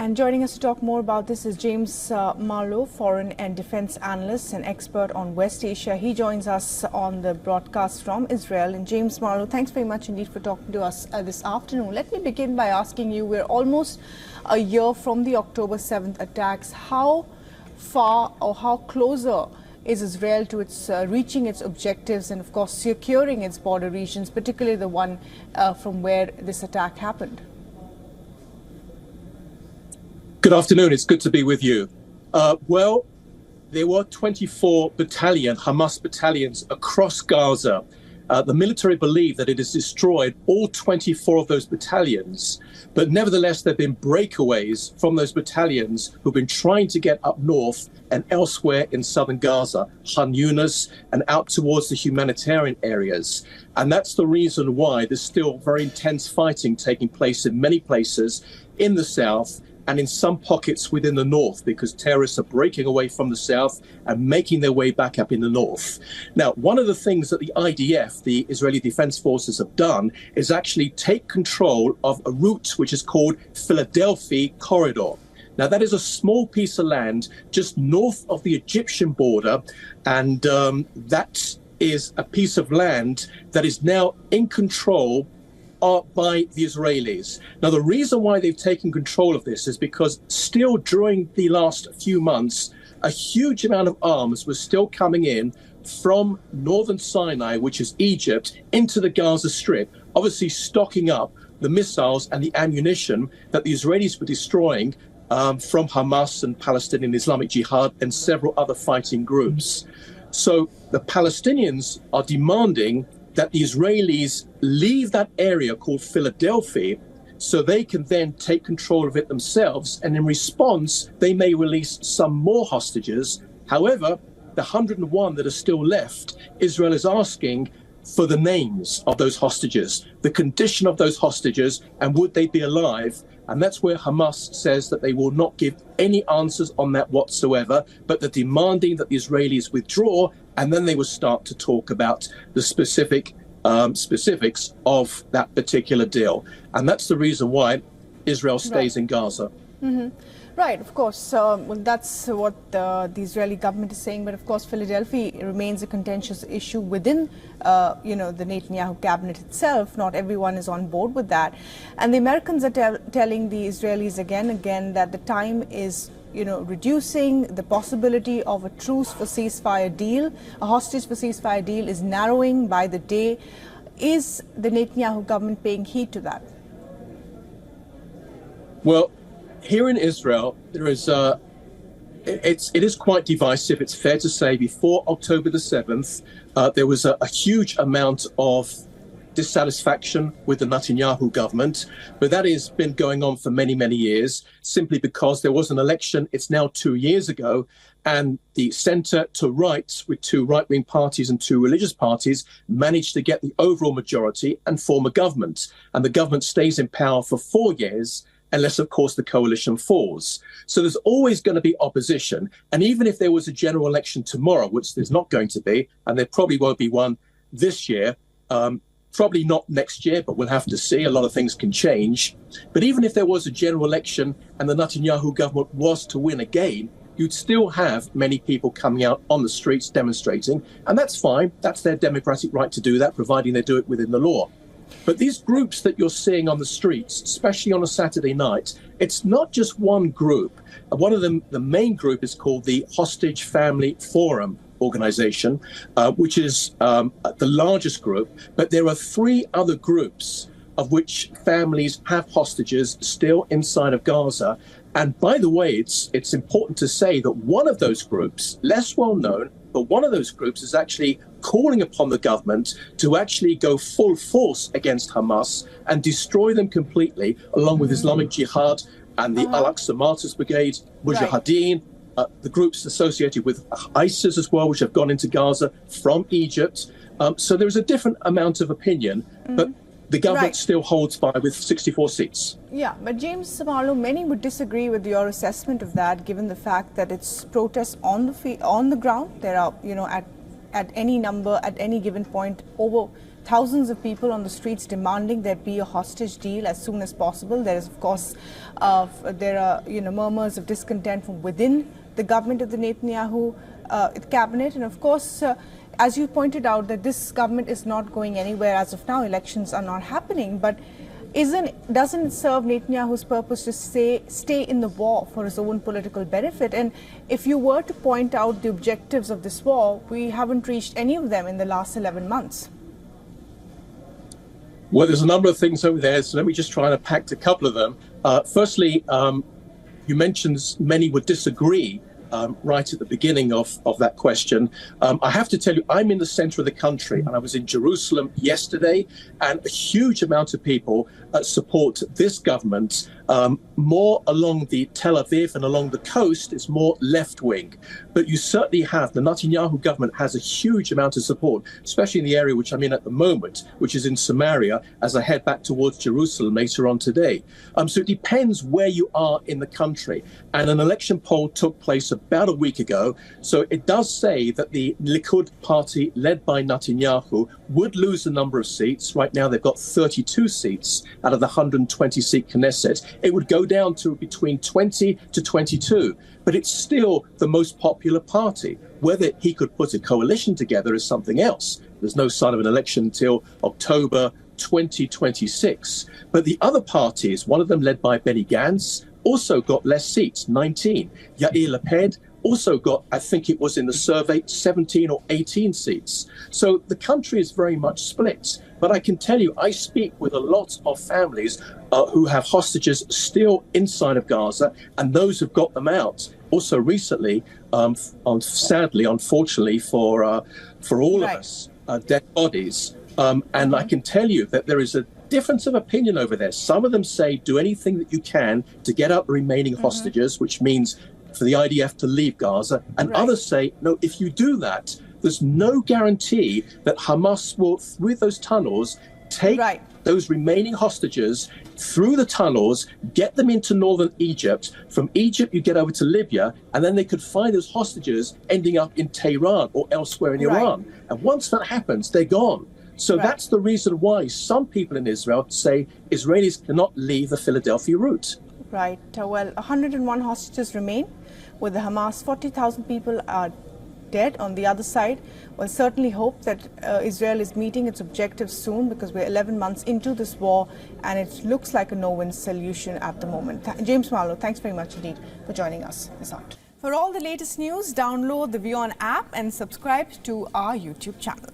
And joining us to talk more about this is James Marlo, foreign and defense analyst and expert on West Asia. He joins us on the broadcast from Israel. And James Marlo, thanks very much indeed for talking to us this afternoon. Let me begin by asking you, we're almost a year from the October 7th attacks. How far or how closer is Israel to its reaching its objectives and, of course, securing its border regions, particularly the one from where this attack happened? Good afternoon. It's good to be with you. Well, there were 24 Hamas battalions across Gaza. The military believe that it has destroyed all 24 of those battalions, but nevertheless, there have been breakaways from those battalions who've been trying to get up north and elsewhere in southern Gaza, Khan Yunis, and out towards the humanitarian areas. And that's the reason why there's still very intense fighting taking place in many places in the south and in some pockets within the north, because terrorists are breaking away from the south and making their way back up in the north. Now, one of the things that the IDF, the Israeli Defense Forces, have done is actually take control of a route which is called Philadelphia Corridor. Now, that is a small piece of land just north of the Egyptian border, and that is a piece of land that is now in control by the Israelis. Now, the reason why they've taken control of this is because still during the last few months, a huge amount of arms was still coming in from northern Sinai, which is Egypt, into the Gaza Strip, obviously stocking up the missiles and the ammunition that the Israelis were destroying from Hamas and Palestinian Islamic Jihad and several other fighting groups. So the Palestinians are demanding that the Israelis leave that area called Philadelphia so they can then take control of it themselves. And in response, they may release some more hostages. However, the 101 that are still left, Israel is asking for the names of those hostages, the condition of those hostages, and would they be alive? And that's where Hamas says that they will not give any answers on that whatsoever, but they're demanding that the Israelis withdraw, and then they will start to talk about the specifics of that particular deal. And that's the reason why Israel stays in Gaza. Mm-hmm. Right, of course. Well, that's what the Israeli government is saying. But of course, Philadelphia remains a contentious issue within, the Netanyahu cabinet itself. Not everyone is on board with that. And the Americans are telling the Israelis again and again that the time is, reducing. The possibility of a truce for ceasefire deal, a hostage for ceasefire deal, is narrowing by the day. Is the Netanyahu government paying heed to that? Well, here in Israel, there is it is quite divisive. It's fair to say before October the 7th, there was a huge amount of dissatisfaction with the Netanyahu government, but that has been going on for many, many years, simply because there was an election. It's now 2 years ago, and the centre to right, with two right-wing parties and two religious parties, managed to get the overall majority and form a government. And the government stays in power for 4 years, unless, of course, the coalition falls. So there's always going to be opposition. And even if there was a general election tomorrow, which there's not going to be, and there probably won't be one this year, probably not next year, but we'll have to see. A lot of things can change. But even if there was a general election and the Netanyahu government was to win again, you'd still have many people coming out on the streets demonstrating. And that's fine. That's their democratic right to do that, providing they do it within the law. But these groups that you're seeing on the streets, especially on a Saturday night, it's not just one group. One of them, the main group, is called the Hostage Family Forum organization, which is the largest group. But there are 3 other groups of which families have hostages still inside of Gaza. And by the way, it's important to say that one of those groups, less well known, but one of those groups is actually calling upon the government to actually go full force against Hamas and destroy them completely, along with Islamic Jihad and the Al-Aqsa Martyrs Brigade, Mujahideen, the groups associated with ISIS as well, which have gone into Gaza from Egypt. So there is a different amount of opinion, but the government still holds by with 64 seats. Yeah, but James Marlo, many would disagree with your assessment of that, given the fact that it's protests on the ground. There are, at any number, at any given point, over thousands of people on the streets demanding there be a hostage deal as soon as possible. There is, of course, there are murmurs of discontent from within the government of the Netanyahu cabinet, and of course, as you pointed out, that this government is not going anywhere as of now. Elections are not happening, but doesn't it serve Netanyahu's purpose to stay in the war for his own political benefit? And if you were to point out the objectives of this war, we haven't reached any of them in the last 11 months. Well, there's a number of things over there, so let me just try and unpack a couple of them. Firstly, you mentioned many would disagree right at the beginning of that question. I have to tell you, I'm in the center of the country, and I was in Jerusalem yesterday, and a huge amount of people support this government. More along the Tel Aviv and along the coast, it's more left-wing. But you certainly have, the Netanyahu government has a huge amount of support, especially in the area which I'm in at the moment, which is in Samaria, as I head back towards Jerusalem later on today. So it depends where you are in the country. And an election poll took place about a week ago. So it does say that the Likud party, led by Netanyahu, would lose a number of seats. Right now, they've got 32 seats out of the 120-seat Knesset. It would go down to between 20 to 22, but it's still the most popular party. Whether he could put a coalition together is something else. There's no sign of an election until October 2026. But the other parties, one of them led by Benny Gantz, also got less seats, 19. Yair Lapid also got, I think it was in the survey, 17 or 18 seats. So the country is very much split. But I can tell you, I speak with a lot of families who have hostages still inside of Gaza, and those who've got them out. Also recently, sadly, unfortunately for all of us, dead bodies. And I can tell you that there is a difference of opinion over there. Some of them say, do anything that you can to get out the remaining hostages, which means for the IDF to leave Gaza. And others say, no, if you do that, there's no guarantee that Hamas will, through those tunnels, take those remaining hostages through the tunnels, get them into northern Egypt. From Egypt, you get over to Libya, and then they could find those hostages ending up in Tehran or elsewhere in Iran. And once that happens, they're gone. So that's the reason why some people in Israel say Israelis cannot leave the Philadelphia route. Right. Well, 101 hostages remain with the Hamas. 40,000 people are dead on the other side. We'll certainly hope that Israel is meeting its objectives soon, because we're 11 months into this war and it looks like a no-win solution at the moment. James Marlo, thanks very much indeed for joining us this afternoon. For all the latest news, download the WION app and subscribe to our YouTube channel.